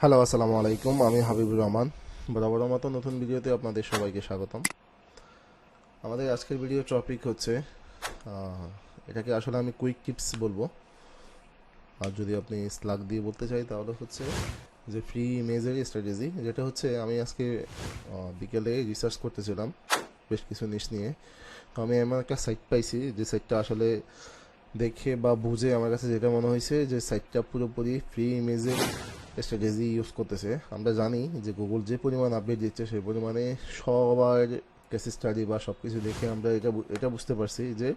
Hello, আসসালামু আলাইকুম। আমি হাবিবুর রহমান। বরাবর মতো নতুন ভিডিওতে আপনাদের সবাইকে স্বাগতম। আমাদের আজকের ভিডিও টপিক হচ্ছে এটাকে আসলে আমি কুইক টিপস বলবো, আর যদি আপনি স্লাগ দিয়ে বলতে চাই তাহলে হচ্ছে যে ফ্রি ইমেজের স্ট্র্যাটেজি, যেটা হচ্ছে আমি আজকে বিকেলে রিসার্চ করতেছিলাম বেশ কিছু জিনিস নিয়ে। তো আমি এমন একটা সাইট পাইছি যে সাইটটা আসলে দেখে বা বুঝে আমার কাছে যেটা মনে হয়েছে যে সাইটটা পুরোপুরি ফ্রি ইমেজের স্ট্র্যাটেজি ইউজ করতেছে। আমরা জানি যে গুগল যে পরিমাণ আপডেট দিচ্ছে সেই পরিমাণে সবার কেস স্টাডি বা সব কিছু দেখে আমরা এটা বুঝতে পারছি যে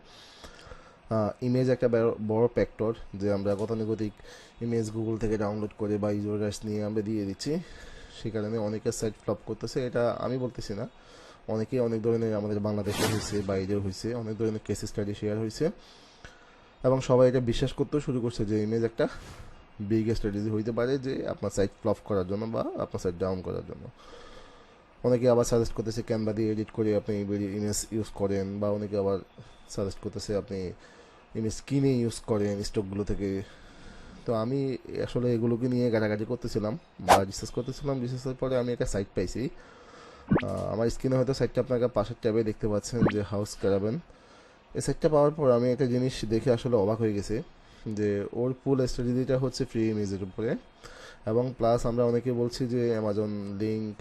ইমেজ একটা বড় ফ্যাক্টর, যে আমরা গতানুগতিক ইমেজ গুগল থেকে ডাউনলোড করে বা ইউজার রাইটস নিয়ে আমরা দিয়ে দিচ্ছি। সেই কারণে অনেকের সাইট ফ্লপ করতেছে, এটা আমি বলতেছি না, অনেকেই অনেক ধরনের আমাদের বাংলাদেশে হয়েছে, বাইরেও হয়েছে, অনেক ধরনের কেস স্টাডি শেয়ার হয়েছে এবং সবাই এটা বিশ্বাস করতেও শুরু করছে যে ইমেজ একটা বিগ স্ট্র্যাটেজি হইতে পারে যে আপনার সাইট ফ্লপ করার জন্য বা আপনার সাইট ডাউন করার জন্য। অনেকে আবার সাজেস্ট করতেছে ক্যানভা দিয়ে এডিট করে আপনি ইমেজ ইউজ করেন, বা অনেকে আবার সাজেস্ট করতেছে আপনি ইমেজ কিনে ইউজ করেন স্টকগুলো থেকে। তো আমি আসলে এগুলোকে নিয়ে ঘাটাঘাটি করতেছিলাম বা রিসার্চ করতেছিলাম। রিসার্চের পরে আমি একটা সাইট পাইছি। আমার স্ক্রিনে হয়তো সাইটটা আপনাকে পাশের ট্যাবে দেখতে পাচ্ছেন যে হাউস ক্যারাভেন। এই সাইটটা পাওয়ার পর আমি একটা জিনিস দেখে আসলে অবাক হয়ে গেছে যে ওর ফুল স্ট্র্যাটেজিটা হচ্ছে ফ্রি ইমেজের উপরে, এবং প্লাস আমরা অনেকে বলছি যে অ্যামাজন লিঙ্ক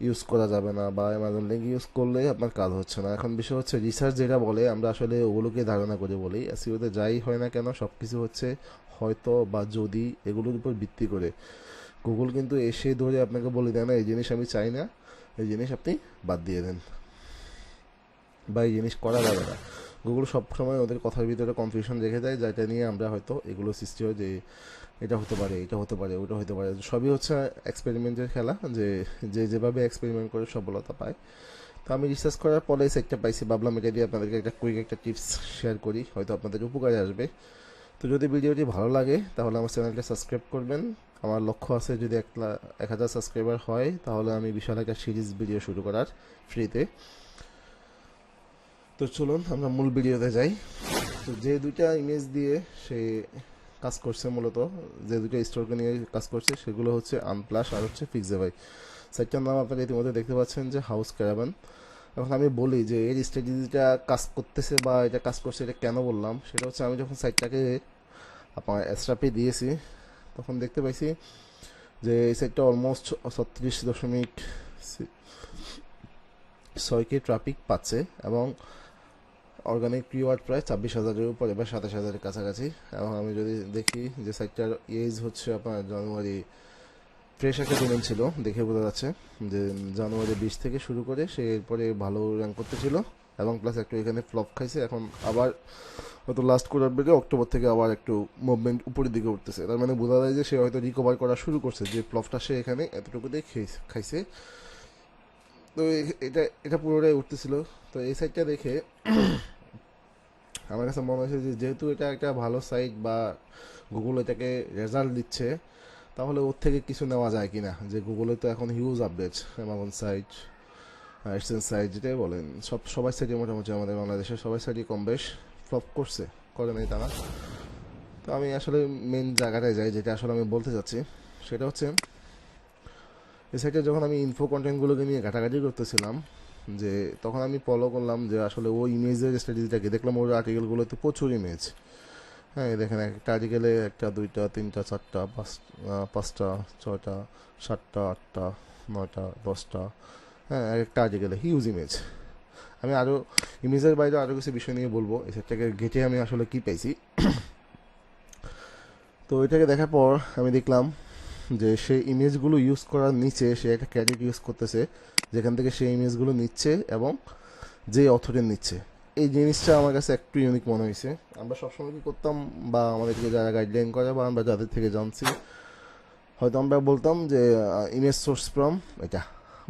ইউজ করা যাবে না বা অ্যামাজন লিঙ্ক ইউজ করলে আপনার কাজ হচ্ছে না। এখন বিষয় হচ্ছে রিসার্চ যেটা বলে আমরা আসলে ওগুলোকে ধারণা করে বলি। এসইওতে যাই হয় না কেন সব কিছু হচ্ছে হয়তো বা যদি এগুলোর উপর ভিত্তি করে। গুগল কিন্তু এসে ধরে আপনাকে বলে দেয় না এই জিনিস আমি চাই না, এই জিনিস আপনি বাদ দিয়ে দেন বা এই জিনিস করা যাবে না। গুগল সবসময় ওদের কথার ভিতরে কনফিউশন রেখে দেয়, যেটা নিয়ে আমরা হয়তো এগুলো সৃষ্টি হয় যে এটা হতে পারে, এটা হতে পারে, ওটা হতে পারে। সবই হচ্ছে এক্সপেরিমেন্টের খেলা, যে যে যেভাবে এক্সপেরিমেন্ট করে সফলতা পায়। তো আমি রিসার্চ করার পরে এই সাইটটা পাইছি, ভাবলাম এটা দিয়ে আপনাদেরকে একটা কুইক একটা টিপস শেয়ার করি, হয়তো আপনাদের উপকারে আসবে। তো যদি ভিডিওটি ভালো লাগে তাহলে আমার চ্যানেলটা সাবস্ক্রাইব করবেন। আমার লক্ষ্য আছে যদি 1,000 সাবস্ক্রাইবার হয় তাহলে আমি বিশাল একটা সিরিজ ভিডিও শুরু করার ফ্রিতে। তো চলুন আমরা মূল ভিডিওতে যাই। তো যে দুইটা ইমেজ দিয়ে সে কাজ করছে, মূলত যে দুইটা স্টোরকে নিয়ে কাজ করছে সেগুলো হচ্ছে আনপ্লাস আর হচ্ছে ফিক্সেভাই। সাইটটার নাম আপনারা ইতিমধ্যে দেখতে পাচ্ছেন যে হাউস ক্যারাভান। এখন আমি বলি যে এর স্ট্র্যাটেজিটা কাজ করতেছে বা এটা কাজ করছে, এটা কেন বললাম সেটা হচ্ছে আমি যখন সাইটটাকে আপনার অ্যাস্ট্রাপে দিয়েছি তখন দেখতে পাইছি যে এই সাইটটা অলমোস্ট 36.6K ট্রাফিক পাচ্ছে এবং অর্গানিক কিওয়ার্ড প্রায় 26,000-এর উপরে বা 27,000-এর কাছাকাছি। এবং আমি যদি দেখি যে সাইটটার এজ হচ্ছে আপনার জানুয়ারি, ফ্রেশ একটা ডোমেন ছিল দেখে বোঝা যাচ্ছে যে জানুয়ারি 20 থেকে শুরু করে সে এরপরে ভালো র্যাঙ্ক করতেছিল এবং প্লাস একটু এখানে ফ্লপ খাইছে। এখন আবার হয়তো লাস্ট কোয়ার্টার বেড়ে অক্টোবর থেকে আবার একটু মুভমেন্ট উপরের দিকে উঠতেছে, তার মানে বোঝা যায় যে সে হয়তো রিকভার করা শুরু করছে, যে ফ্লপটা সে এখানে এতটুকুতে খাইছে। তো এটা এটা পুরোটাই উঠতেছিল। তো এই সাইটটা দেখে আমার কাছে মনে হয়েছে যে যেহেতু এটা একটা ভালো সাইট বা গুগল এটাকে রেজাল্ট দিচ্ছে, তাহলে ওর থেকে কিছু নেওয়া যায় কিনা। যে গুগলে তো এখন huge update, Amazon site, AdSense site যেটাই বলেন, সবাই সাইটই মোটামুটি আমাদের বাংলাদেশের সবাই সাইটই কম বেশ ফ্লপ করছে, করে নাই তারা। তো আমি আসলে মেন জায়গাটায় যাই, যেটা আসলে আমি বলতে চাচ্ছি সেটা হচ্ছে এই সাইটে যখন আমি ইনফো কন্টেন্টগুলোকে নিয়ে ঘাটাঘাটি করতেছিলাম, যে তখন আমি ফলো করলাম যে আসলে ও ইমেজের স্ট্র্যাটেজিটাকে দেখলাম। ওর আর্টিকেলগুলোতে প্রচুর ইমেজ। হ্যাঁ, এই দেখেন একটা আর্টিকেলে একটা, দুইটা, তিনটা, চারটা, পাঁচটা, ছয়টা, সাতটা, আটটা, নয়টা, 10টা। হ্যাঁ, একটা আর্টিকেলে হিউজ ইমেজ। আমি আরও ইমেজের বাইরে আরও কিছু বিষয় নিয়ে বলবো। এই সেটটাকে ঘেটে আমি আসলে কি পাইছি। তো এটাকে দেখার পর আমি দেখলাম যে সে ইমেজগুলো ইউজ করার নিচে সে একটা ক্রেডিট ইউজ করতেছে, যেখান থেকে সে ইমেজগুলো নিচ্ছে এবং যে অথরের নিচ্ছে। এই জিনিসটা আমার কাছে একটু ইউনিক মনে হয়েছে। আমরা সবসময় কি করতাম, বা আমাদেরকে যারা গাইডলাইন করে বা আমরা যাদের থেকে জানছি, হয়তো আমরা বলতাম যে ইমেজ সোর্স ফ্রম এটা,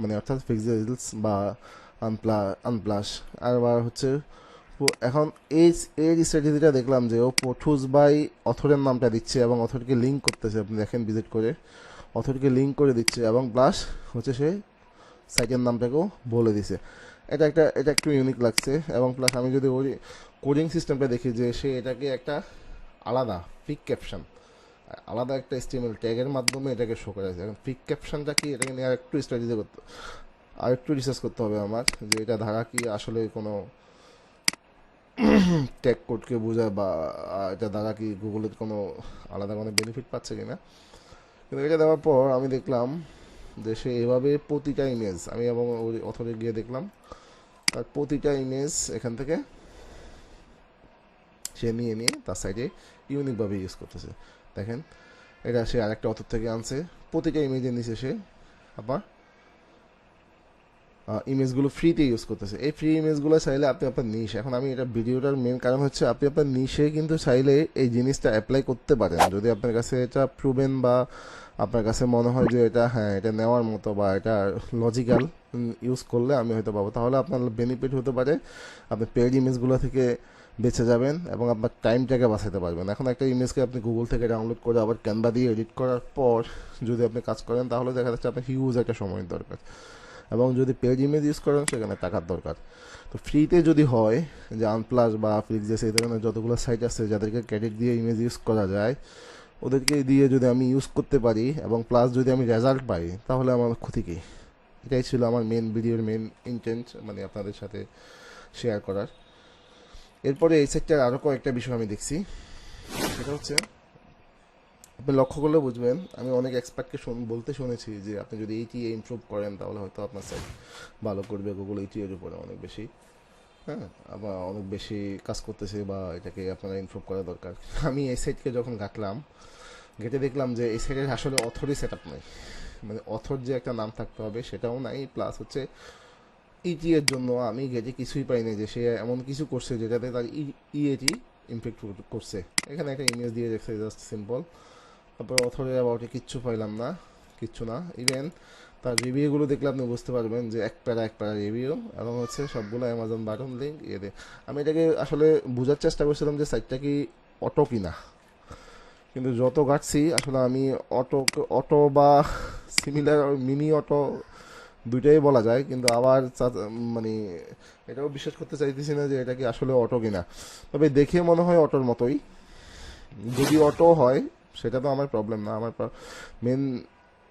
মানে অর্থাৎ পিক্সেলস বা আনপ্লাস। আর হচ্ছে এখন এই এর স্ট্র্যাটেজিটা দেখলাম যে ও পথুস বাই অথরের নামটা দিচ্ছে এবং অথরকে লিঙ্ক করতেছে। আপনি দেখেন ভিজিট করে অথরকে লিঙ্ক করে দিচ্ছে এবং প্লাস হচ্ছে সে সাইটের নামটাকেও বলে দিছে। এটা একটু ইউনিক লাগছে। এবং প্লাস আমি যদি ওই কোডিং সিস্টেমটা দেখি যে সে এটাকে একটা আলাদা পিক ক্যাপশন আলাদা একটা HTML ট্যাগের মাধ্যমে এটাকে শো করা যায়। এখন পিক ক্যাপশনটা কি, এটাকে নিয়ে আরেকটু স্টাডি করতে, আরেকটু রিসার্চ করতে হবে আমার, যে এটা ধারা কি আসলে কোনো ট্যাগ কোডকে বোঝায়, বা এটা দ্বারা কি গুগলের কোনো আলাদা কোনো বেনিফিট পাচ্ছে কিনা। কিন্তু এটা দেওয়ার পর আমি দেখলাম যে সে এভাবে প্রতিটা ইমেজ, আমি এবং ওই অথরে গিয়ে দেখলাম তার প্রতিটা ইমেজ এখান থেকে সে নিয়ে নিয়ে তার সাইডে ইউনিকভাবে ইউজ করতেছে। দেখেন, এটা সে আরেকটা অথর থেকে আনছে, প্রতিটা ইমেজের নিচে সে আবার ইমেজগুলো ফ্রিতে ইউজ করতেছে। এই ফ্রি ইমেজগুলো চাইলে আপনি আপনার নিশ, এখন আমি এটা ভিডিওটার মেন কারণ হচ্ছে আপনি আপনার নিশে কিন্তু চাইলে এই জিনিসটা অ্যাপ্লাই করতে পারেন, যদি আপনার কাছে এটা প্রুভেন বা আপনার কাছে মনে হয় যে এটা হ্যাঁ এটা নেওয়ার মতো বা এটা লজিক্যাল ইউজ করলে আমি হয়তো পাবো, তাহলে আপনার বেনিফিট হতে পারে। আপনি পেড ইমেজগুলো থেকে বেঁচে যাবেন এবং আপনার টাইমটাকে বাঁচাতে পারবেন। এখন একটা ইমেজকে আপনি গুগল থেকে ডাউনলোড করে আবার ক্যানভা দিয়ে এডিট করার পর যদি আপনি কাজ করেন, তাহলে দেখা যাচ্ছে আপনার হিউজ একটা সময় দরকার, এবং যদি পেড ইমেজ ইউজ করেন সেখানে টাকার দরকার। তো ফ্রিতে যদি হয়, যে আনপ্লাস বা ফ্লিক্সজেস এই ধরনের যতগুলো সাইট আছে যাদেরকে ক্রেডিট দিয়ে ইমেজ ইউজ করা যায়, ওদেরকে দিয়ে যদি আমি ইউজ করতে পারি এবং প্লাস যদি আমি রেজাল্ট পাই, তাহলে আমার ক্ষতি কী। এটাই ছিল আমার মেন ভিডিওর মেন ইন্টেন্ট, মানে আপনাদের সাথে শেয়ার করার। এরপরে এই সাইটটার আরও কয়েকটা বিষয় আমি দেখছি, সেটা হচ্ছে আপনি লক্ষ্য করলে বুঝবেন, আমি অনেক এক্সপার্টকে বলতে শুনেছি যে আপনি যদি এইটি ইমপ্রুভ করেন তাহলে হয়তো আপনার সাইট ভালো করবে, গুগল এইটি এর উপরে অনেক বেশি, হ্যাঁ, আবার অনেক বেশি কাজ করতেছে বা এটাকে আপনারা ইমপ্রুভ করা দরকার। আমি এই সাইটকে যখন ঘাটলাম, ঘেটে দেখলাম যে এই সাইটের আসলে অথরই সেট আপ নাই, মানে অথর যে একটা নাম থাকতে হবে সেটাও নাই, প্লাস হচ্ছে ইটি এর জন্য আমি ঘেটে কিছুই পাইনি যে সে এমন কিছু করছে যেটাতে তার ইএটি ইমপ্যাক্ট করছে। এখানে একটা ইমেজ দিয়ে রেখেছে জাস্ট সিম্পল, তারপর অথরে অ্যাবাউটে কিচ্ছু পাইলাম না, কিচ্ছু না। ইভেন তার রিভিউগুলো দেখলে আপনি বুঝতে পারবেন যে এক প্যারা রিভিউ, এবং হচ্ছে সবগুলো অ্যামাজন বাটন লিঙ্ক ইয়ে। আমি এটাকে আসলে বোঝার চেষ্টা করছিলাম যে সাইটটা কি অটো কিনা, কিন্তু যত ঘাটছি আসলে আমি অটো অটো বা সিমিলার মিনি অটো দুইটাই বলা যায়, কিন্তু আবার মানে এটাও বিশ্বাস করতে চাইতেছি না যে এটা কি আসলে অটো কিনা। তবে দেখে মনে হয় অটোর মতোই, যদি অটো হয় সেটা তো আমার প্রবলেম না। আমার মেন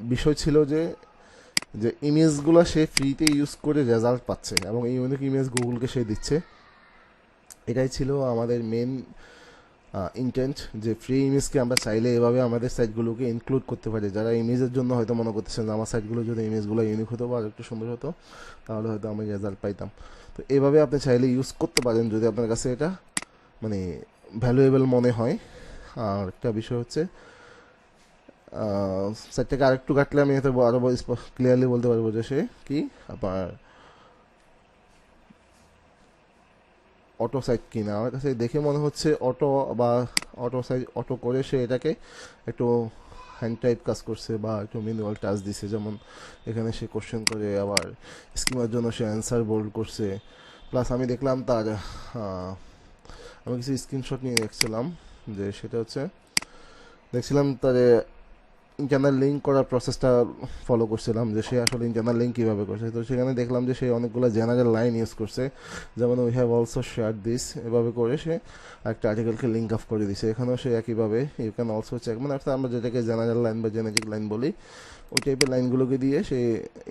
বিষয় ছিল যে যে ইমেজগুলো সে ফ্রিতে ইউজ করে রেজাল্ট পাচ্ছে এবং এই ইউনিক ইমেজ গুগলকে সে দিচ্ছে। এটাই ছিল আমাদের মেন ইন্টেন্ট, যে ফ্রি ইমেজকে আমরা চাইলে এভাবে আমাদের সাইটগুলোকে ইনক্লুড করতে পারি। যারা ইমেজের জন্য হয়তো মনে করতেছেন যে আমার সাইটগুলো যদি ইমেজগুলো ইউনিক হতো বা একটু সুন্দর হতো, তাহলে হয়তো আমি রেজাল্ট পাইতাম। তো এভাবে আপনি চাইলে ইউজ করতে পারেন যদি আপনার কাছে এটা মানে ভ্যালুয়েবল মনে হয়। আর একটা বিষয় হচ্ছে সাইটটাকে আরেকটু কাটলে আমি হয়তো আরও ক্লিয়ারলি বলতে পারবো যে সে কি আপনার অটো সাইট কিনা। আমার কাছে দেখে মনে হচ্ছে অটো, বা অটো সাইট অটো করে সে এটাকে একটু হ্যান্ড টাইপ কাজ করছে বা একটু ম্যানুয়াল টাচ দিছে, যেমন এখানে সে কোশ্চেন করে আবার স্কিমার জন্য সে অ্যান্সার বোল্ড করছে। প্লাস আমি দেখলাম তার আমি কিছু স্ক্রিনশট নিয়ে দেখছিলাম, যে সেটা হচ্ছে দেখছিলাম তার ইন্টারনাল লিঙ্ক করার প্রসেসটা ফলো করছিলাম, যে সে আসলে ইন্টারনাল লিঙ্ক কীভাবে করছে। তো সেখানে দেখলাম যে সে অনেকগুলো জেনারেল লাইন ইউজ করছে, যেমন we have also share this, এভাবে করে সে একটা আর্টিকেলকে লিঙ্ক আপ করে দিছে। এখানেও সে একইভাবে ইউ ক্যান অলসো চেক, মানে অর্থাৎ আমরা যেটাকে জেনারেল লাইন বা জেনেটিক লাইন বলি, ওই টাইপের লাইনগুলোকে দিয়ে সে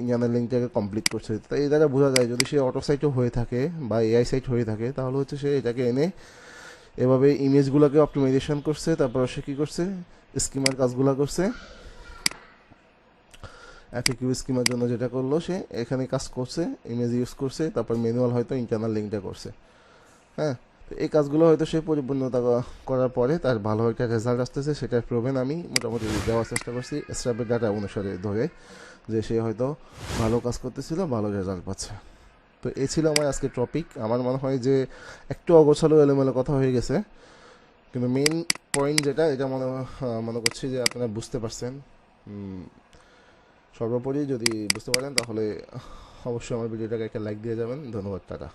ইন্টারনাল লিঙ্কটাকে কমপ্লিট করছে। তাই এই দ্বারা বোঝা যায় যদি সে অটো সাইটও হয়ে থাকে বা এআই সাইট হয়ে থাকে, তাহলে হচ্ছে সে এটাকে এনে এভাবে ইমেজগুলোকে অপটিমাইজেশন করছে, তারপর সে কী করছে, স্কিমার কাজগুলো করছে। এফএকিউ স্কিমার জন্য যেটা করলো সে এখানে কাজ করছে, ইমেজ ইউজ করছে, তারপর ম্যানুয়াল হয়তো ইন্টারনাল লিঙ্কটা করছে। হ্যাঁ, তো এই কাজগুলো হয়তো সে পরিপূর্ণতা করার পরে তার ভালো একটা রেজাল্ট আসতেছে, সেটা প্রুভেন আমি মোটামুটি দেওয়ার চেষ্টা করছি স্ট্রাপের ডাটা অনুসারে ধরে, যে সে হয়তো ভালো কাজ করতেছিল, ভালো রেজাল্ট পাচ্ছে। তো এই ছিল আমার আজকে টপিক। আমার মনে হয় যে একটু অগোছালো এলোমেলো কথা হয়ে গেছে, কিন্তু মেইন পয়েন্ট যেটা এটা মনে করছি যে আপনারা বুঝতে পারছেন। সর্বোপরি যদি বুঝতে পারেন তাহলে অবশ্যই আমার ভিডিওটাকে একটা লাইক দিয়ে যাবেন। ধন্যবাদ, টাটা।